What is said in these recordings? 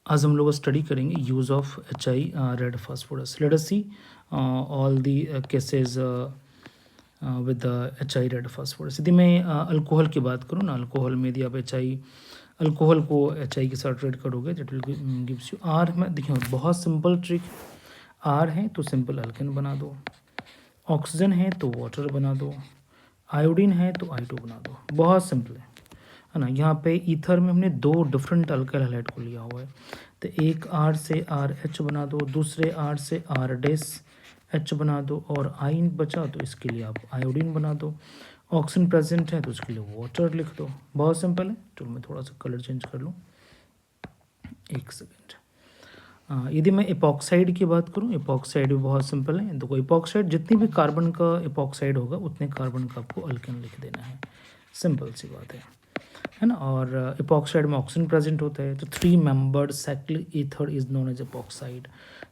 आज हम लोग स्टडी करेंगे use of HI red phosphorus. Let us see all the cases with HI red phosphorus. यदि मैं अल्कोहल की बात करूँ ना, अल्कोहल में यदि आप अल्कोहल को HI के साथ ट्रीट करोगे that will gives you R. में देखिए बहुत सिंपल ट्रिक. आर है तो सिंपल अल्केन बना दो, ऑक्सीजन है तो वाटर बना दो, आयोडीन है तो I2 बना दो. बहुत सिंपल है ना. यहाँ पे ईथर में हमने दो डिफरेंट अल्काइल हैलाइड को लिया हुआ है, तो एक आर से आर एच बना दो, दूसरे आर से आर डेस एच बना दो, और आइन बचा तो इसके लिए आप आयोडीन बना दो. ऑक्सीजन प्रेजेंट है तो उसके लिए वाटर लिख दो. बहुत सिंपल है. तो मैं थोड़ा सा कलर चेंज कर लूँ, एक सेकेंड. यदि मैं एपॉक्साइड की बात करूँ, एपॉक्साइड भी बहुत सिंपल है. देखो एपॉक्साइड जितनी भी कार्बन का एपॉक्साइड होगा उतने कार्बन का आपको अल्केन लिख देना है. सिंपल सी बात है ना. और एपॉक्साइड में ऑक्सीजन प्रेजेंट होता है, तो 3 membered cyclic ether is known as epoxide.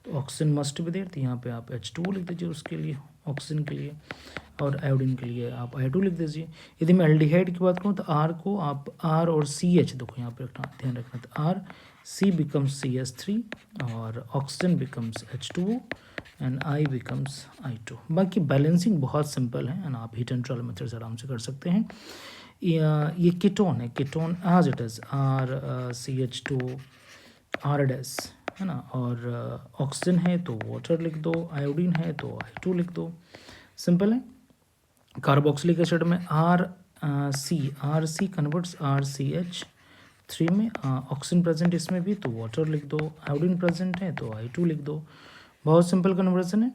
तो ऑक्सीजन मस्ट भी देर, तो यहाँ पे आप H2O लिख दीजिए उसके लिए, ऑक्सीजन के लिए, और आयोडीन के लिए आप I2 लिख दीजिए. यदि मैं एल्डिहाइड की बात करूँ तो आर को आप R और CH, देखो यहाँ पे रखना, ध्यान रखना, तो R C becomes CH3 और oxygen becomes H2O and I becomes I2. बाकी बैलेंसिंग बहुत सिंपल है ना, आप हीट एंड ट्रायल मेथड से आराम से कर सकते हैं. ये कीटोन है, ketone as it is RCH2 R dash है ना, और ऑक्सीजन है तो वाटर लिख दो, आयोडीन है तो I2 लिख दो. सिंपल है. कार्बोक्सिलिक एसिड में RC कन्वर्ट्स RCH3 में, ऑक्सीजन प्रेजेंट इसमें भी तो वाटर लिख दो, आयोडीन प्रेजेंट है तो I2 लिख दो. बहुत सिंपल कन्वर्जन है.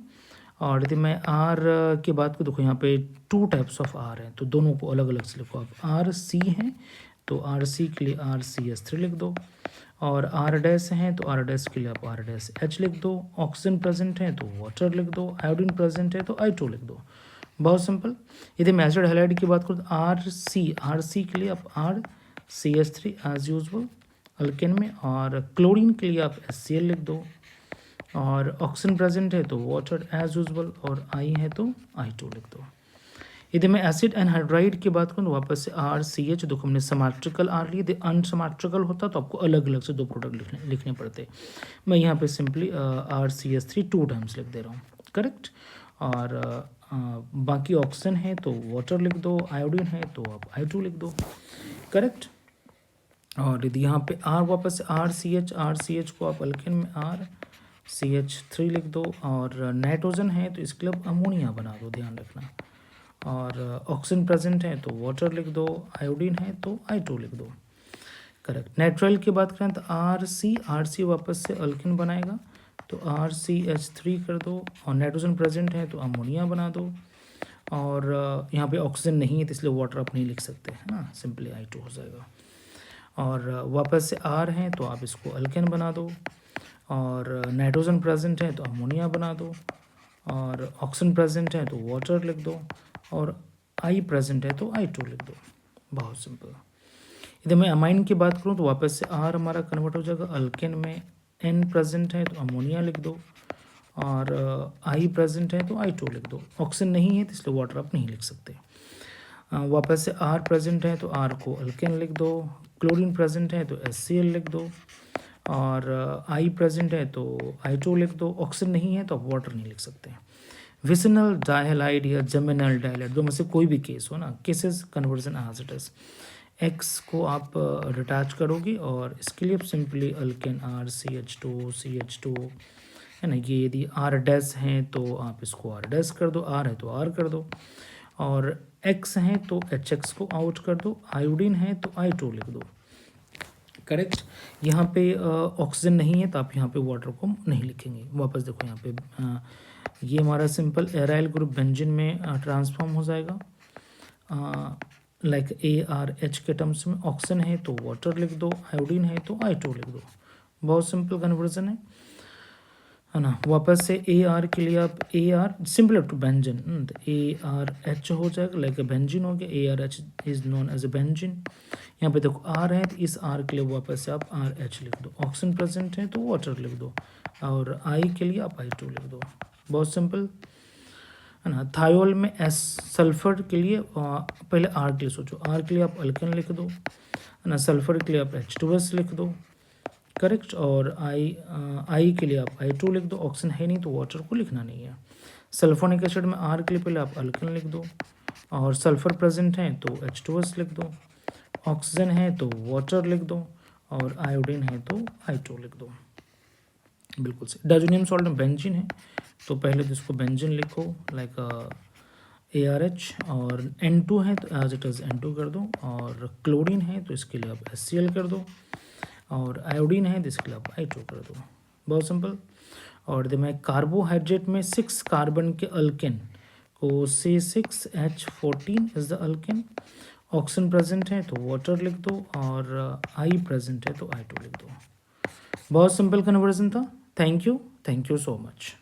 और यदि मैं आर की बात करूँ, देखो यहाँ पे 2 टाइप्स ऑफ आर हैं, तो दोनों को अलग अलग से लिखो आप. RC है तो RC के लिए RCH3 लिख दो, और R डैश हैं तो R डैश के लिए आप R डैश H लिख दो. ऑक्सीजन प्रेजेंट है तो वाटर लिख दो, आयोडीन प्रेजेंट है तो I2 लिख दो. बहुत सिंपल. यदि मैं एसिड हैलाइड की बात करूँ तो RC के लिए आप RCH3 एज यूजल अल्केन में, और क्लोरीन के लिए आप HCl लिख दो, और ऑक्सीजन प्रेजेंट है तो वाटर एज यूजल, और I है तो I2 लिख दो. यदि मैं एसिड एनहाइड्राइड की बात करूँ तो वापस से RCH, देखो हमने समाट्रिकल आर लिए, यदि अनसमाट्रिकल होता तो आपको अलग अलग से 2 प्रोडक्ट लिखने पड़ते. मैं यहाँ पे सिंपली RCH3 2 टाइम्स लिख दे रहा हूँ. करेक्ट. और बाकी ऑक्सीजन है तो वाटर लिख दो, आयोडीन है तो आप I2 लिख दो. करेक्ट. और यदि यहाँ पे R वापस से RCH को आप अल्केन में RCH3 लिख दो, और नाइट्रोजन है तो इसके लिए आप अमोनिया बना दो, ध्यान रखना. और ऑक्सीजन प्रेजेंट है तो वाटर लिख दो, आयोडीन है तो I2 लिख दो. करेक्ट. नाइट्राइल की बात करें तो RC वापस से अल्केन बनाएगा तो RCH3 कर दो, और नाइट्रोजन प्रेजेंट है तो अमोनिया बना दो, और यहाँ पे ऑक्सीजन नहीं है तो इसलिए वाटर आप नहीं लिख सकते है ना, सिंपली I2 हो जाएगा. और वापस से R है तो आप इसको अल्केन बना दो, और नाइट्रोजन प्रेजेंट है तो अमोनिया बना दो, और ऑक्सीजन प्रेजेंट है तो वाटर लिख दो, और I प्रेजेंट है तो I2 लिख दो. बहुत सिंपल. यदि मैं अमाइन की बात करूँ तो वापस से R हमारा कन्वर्ट हो जाएगा अल्केन में, N प्रेजेंट है तो अमोनिया लिख दो, और I प्रेजेंट है तो I2 लिख दो. ऑक्सीजन नहीं है तो इसलिए वाटर आप नहीं लिख सकते. वापस से R प्रेजेंट है तो R को अल्केन लिख दो, क्लोरीन प्रेजेंट है तो HCl लिख दो, और I प्रेजेंट है तो I2 लिख दो. ऑक्सीजन नहीं है तो आप वाटर नहीं लिख सकते. विसिनल डाइहैलाइड या जेमिनल डाइहैलाइड, जो में से कोई भी केस हो ना, cases conversion as it is. X को आप रिटैच करोगे, और इसके लिए आप सिंपली अल्केन RCH2 है ना. ये यदि R डैश हैं तो आप इसको R डैश कर दो, R है तो R कर दो, और X हैं तो HX को आउट कर दो, आयोडीन है तो I2 लिख दो. करेक्ट. यहाँ पे ऑक्सीजन नहीं है तो आप यहाँ पे वाटर को नहीं लिखेंगे. वापस देखो यहाँ पे ये हमारा सिंपल एराइल ग्रुप बेंजीन में ट्रांसफॉर्म हो जाएगा, लाइक ARH के टर्म्स में. ऑक्सीजन है तो वाटर लिख दो, आयोडीन है तो I2 लिख दो. बहुत सिंपल कन्वर्जन है ना. वापस से AR के लिए आप AR simple to benzene, ARH हो जाएगा, लाइक बेंजीन हो गया. ARH is known as a benzene. यहाँ पे देखो R है तो इस R के लिए वापस से आप RH लिख दो. ऑक्सीजन प्रेजेंट है तो वाटर लिख दो, और I के लिए आप I2 लिख दो. बहुत सिंपल है ना. थायोल में S सल्फर के लिए पहले R के लिए सोचो. R के लिए आप अल्केन लिख दो है ना, सल्फर के लिए आप H2S लिख दो, करेक्ट। और आई के लिए आप I2 लिख दो, ऑक्सीजन है नहीं तो वाटर को लिखना नहीं है। सल्फोनिक एसिड में R के लिए पहले आप अल्केन लिख दो, और सल्फर प्रेजेंट है तो H2S लिख दो, ऑक्सीजन है तो वाटर लिख दो, और आयोडीन है तो I2 लिख दो। बिल्कुल सही। डाइजोनियम सॉल्ट में बेंजीन है तो पहले तो इसको बेंजीन लिखो लाइक ARH, और N2 है तो एज इट इज़ N2 कर दो, और क्लोरीन है तो इसके लिए आप HCl कर दो, और आयोडीन है तो इसके लिए आप I2 कर दो। बहुत सिंपल। और मैं कार्बोहाइड्रेट में 6 कार्बन के अल्केन को C6H14 is the alkane. Oxygen present है तो वाटर लिख दो, और आई प्रेजेंट है तो I2 लिख दो। बहुत सिंपल कन्वर्जन था। Thank you so much.